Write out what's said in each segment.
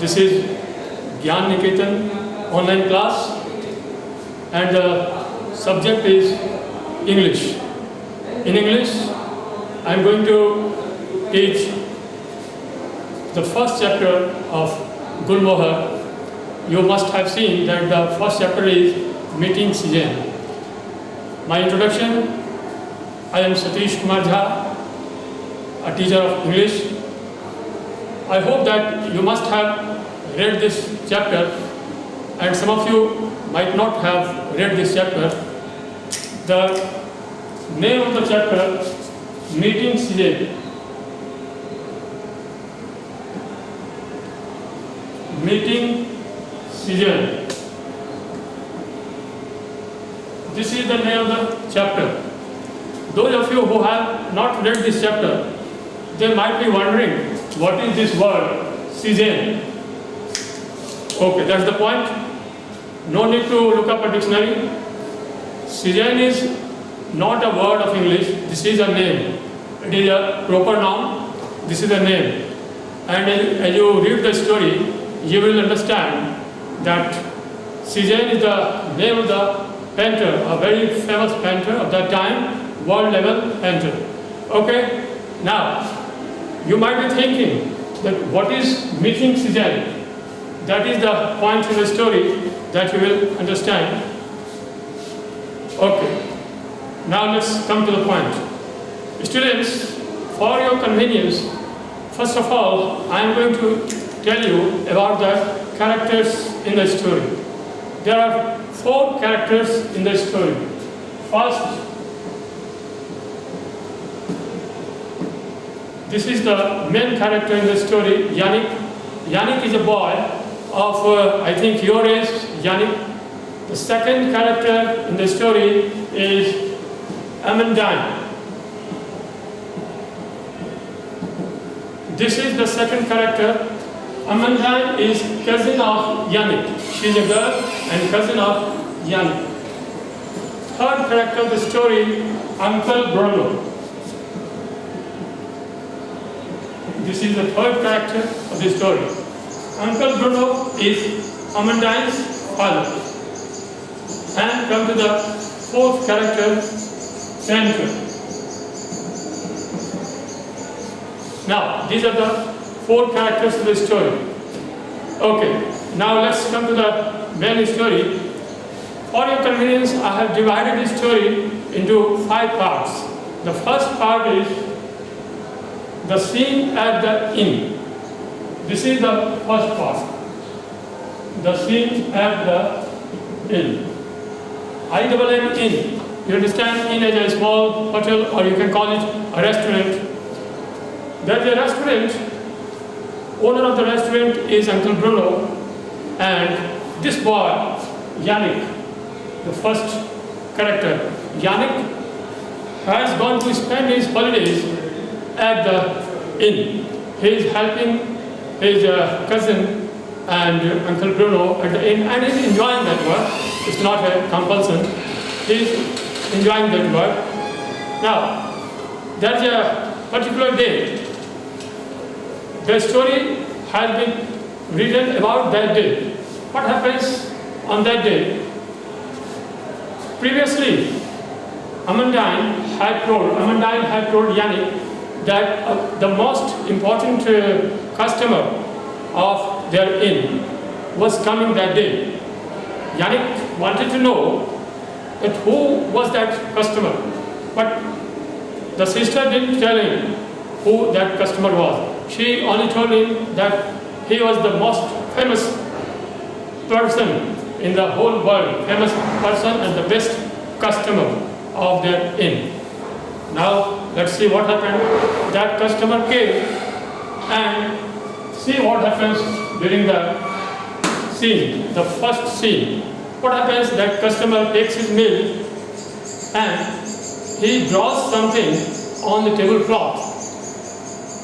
This is Gyan Niketan online class, and the subject is English. In English, I am going to teach the first chapter of Gulmohar. You must have seen that the first chapter is Meeting Season. My introduction: I am Satish Kumar Jha, a teacher of English. I hope that you must have read this chapter, and some of you might not have read this chapter. The name of the chapter, Meeting Season. Meeting Season. This is the name of the chapter. Those of you who have not read this chapter, they might be wondering, what is this word, season? Okay, that's the point. No need to look up a dictionary. Season is not a word of English. This is a name. It is a proper noun. This is a name. And as you read the story, you will understand that Season is the name of the painter, a very famous painter of that time, world level painter. Okay? Now, you might be thinking that what is Meeting Season? That is the point in the story that you will understand. Okay. Now let's come to the point. Students, for your convenience, first of all, I am going to tell you about the characters in the story. There are 4 characters in the story. First, this is the main character in the story, Yannick. Yannick is a boy of, I think, your age, Yannick. The second character in the story is Amandine. This is the second character. Amandine is cousin of Yannick. She is a girl and cousin of Yannick. Third character of the story, Uncle Bruno. This is the third character of the story. Uncle Bruno is Amandine's father. And come to the fourth character, Sandra. Now, these are the 4 characters of the story. Okay, now let's come to the main story. For your convenience, I have divided this story into 5 parts. The first part is the scene at the inn. This is the first part. The scene at the inn. I-double-N, inn. You understand, inn as a small hotel, or you can call it a restaurant. There's a restaurant. Owner of the restaurant is Uncle Bruno, and this boy, Yannick, the first character, Yannick, has gone to spend his holidays at the inn. He is helping his cousin and Uncle Bruno at the inn, and he is enjoying that work. It's not a compulsion. He is enjoying that work. Now, there's a particular day. The story has been written about that day. What happens on that day? Previously, Amandine had told Yannick that the most important customer of their inn was coming that day. Yannick wanted to know that who was that customer, but the sister didn't tell him who that customer was. She only told him that he was the most famous person in the whole world, famous person and the best customer of their inn. Now, let's see what happened. That customer came, and see what happens during the scene, the first scene. What happens? That customer takes his meal and he draws something on the tablecloth.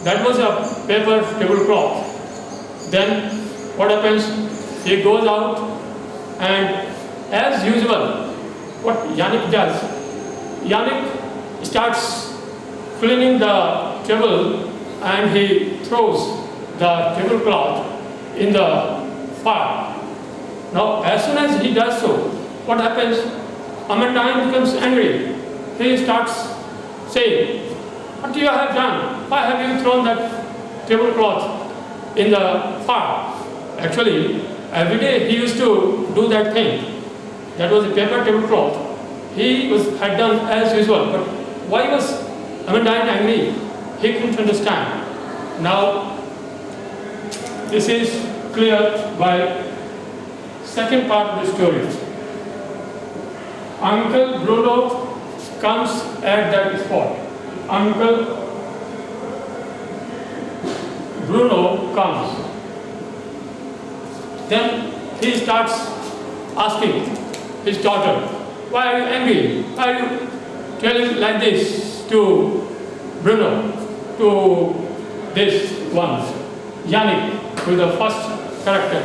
That was a paper tablecloth. Then what happens? He goes out, and as usual, what Yannick does, Yannick starts cleaning the table and he throws the tablecloth in the fire. Now, as soon as he does so, what happens? Amandine becomes angry. He starts saying, "What you have done? Why have you thrown that tablecloth in the fire?" Actually, every day he used to do that thing. That was a paper tablecloth. Had done as usual, but why was Amandine angry? He couldn't understand. Now, this is clear by second part of the story. Uncle Bruno comes at that spot. Uncle Bruno comes. Then he starts asking his daughter, "Why are you angry? Why are you telling like this to Bruno, to this one, Yannick, who is the first character?"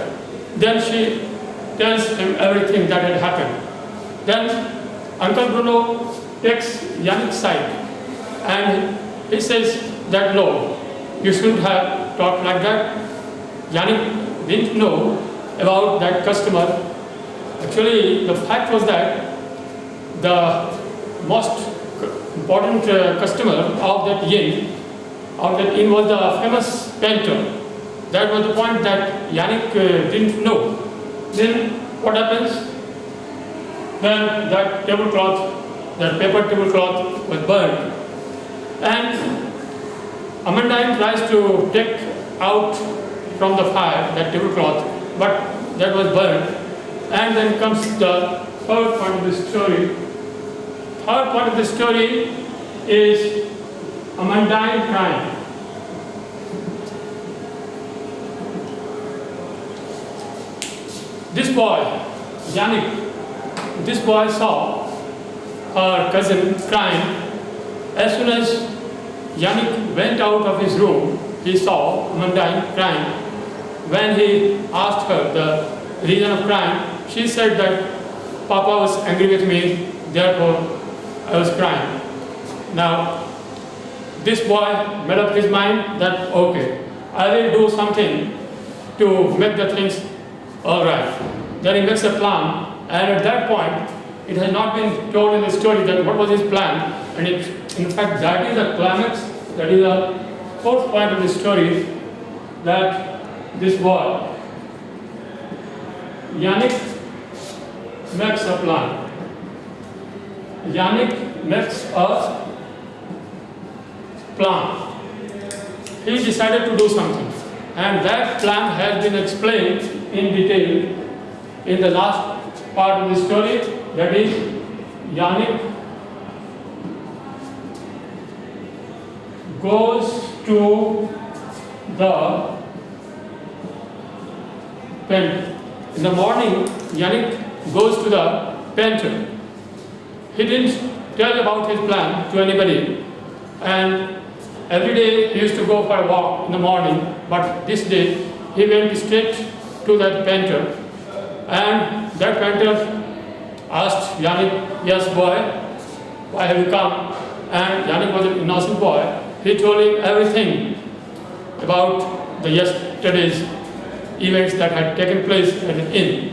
Then she tells him everything that had happened. Then Uncle Bruno takes Yannick's side and he says that no, you shouldn't have talked like that. Yannick didn't know about that customer. Actually, the fact was that the most important customer of that inn was the famous painter. That was the point that Yannick didn't know. Then what happens? Then that paper tablecloth was burned. And Amandine tries to take out from the fire that tablecloth, but that was burned. And then comes the third part of the story. Third part of the story is Amandine crying. This boy, Yannick, this boy saw her cousin crying. As soon as Yannick went out of his room, he saw Amandine crying. When he asked her the reason of crying, she said that Papa was angry with me, therefore I was crying. Now, this boy made up his mind that, okay, I will do something to make the things all right. Then he makes a plan, and at that point, it has not been told in the story that what was his plan, and in fact, that is the climax, that is the fourth point of the story, that this boy, Yannick, makes a plan. Yannick makes a plan. He decided to do something, and that plan has been explained in detail in the last part of the story, that is Yannick goes to the painter. In the morning, Yannick goes to the painter. He didn't tell about his plan to anybody, and every day he used to go for a walk in the morning, but this day he went straight to that painter, and that painter asked Yannick, "Yes, boy, why have you come?" And Yannick was an innocent boy. He told him everything about the yesterday's events that had taken place at the inn.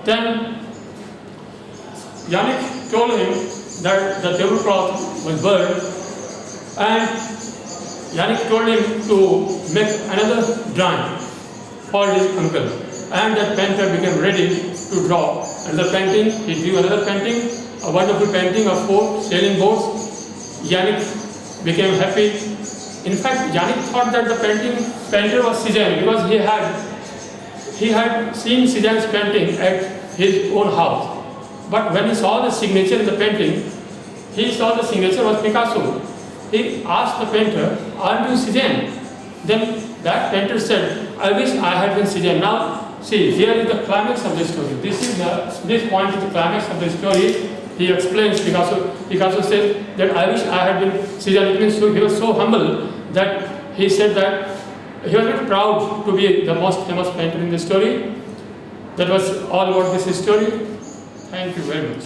Then Yannick told him that the tablecloth was burned, and Yannick told him to make another drawing for his uncle. And that painter became ready to draw another painting. He drew another painting, a wonderful painting of 4 sailing boats. Yannick became happy. In fact, Yannick thought that the painter was Cézanne, because he had seen Cézanne's painting at his own house. But when he saw the signature in the painting, he saw the signature was Picasso. He asked the painter, "Aren't you Cézanne?" Then that painter said, "I wish I had been Cézanne." Now, see, here is the climax of the story. This point is the climax of the story. He explains Picasso. Picasso says that I wish I had been Cézanne. It means he was so humble that he said that he was not proud to be the most famous painter in the story. That was all about this story. Thank you very much.